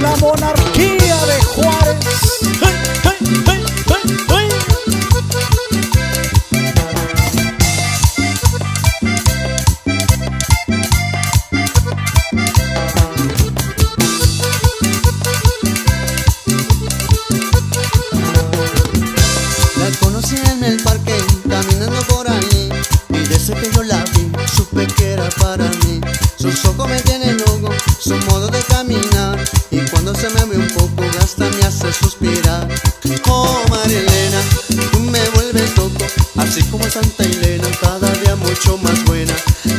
la monarquía de Juárez. ¡Hey, hey, hey, hey, hey! La conocí en el parque, caminando por ahí, y desde que yo la vi, supe que era para mí. Sus ojos me tienen loco, su modo de caminar, y cuando se me ve un poco, hasta me hace suspirar. Oh, María Elena, tú me vuelves loco, así como Santa Elena, cada día mucho más buena.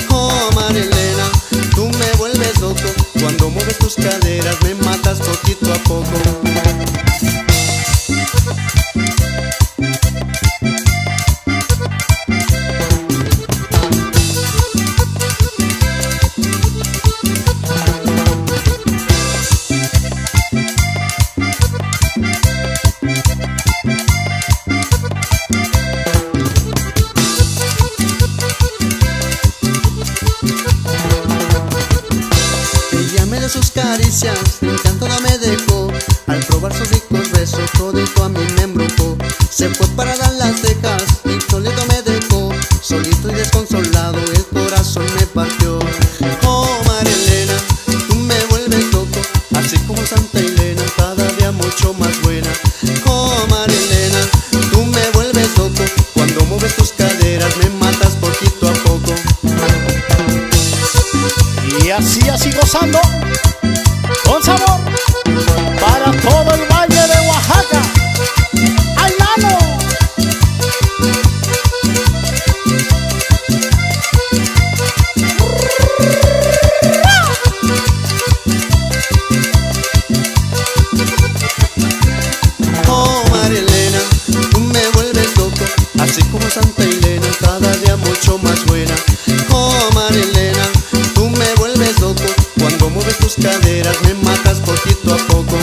Oh, María Elena, tú me vuelves loco, cuando mueves tus caderas, me matas poquito a poco. De sus caricias, el encanto no me dejó. Al probar sus ricos besos, todito a mí me embrujó. Se fue para dar las cejas y solito me dejó. Solito y desconsolado, el corazón me partió. Oh, María Elena, tú me vuelves loco, así como Santa Elena, cada día mucho más buena. Oh, María Elena, tú me vuelves loco, cuando mueves tus caderas, me matas poquito a poco. Y así gozando, con sabor, para todo el valle de Oaxaca. ¡Ay, Lalo! Oh, María Elena, tú me vuelves loco, así como Santa Elena, cada día mucho más buena. Oh, María Elena, tú me vuelves loco, cuando mueves tus caderas, me matas poquito a poco.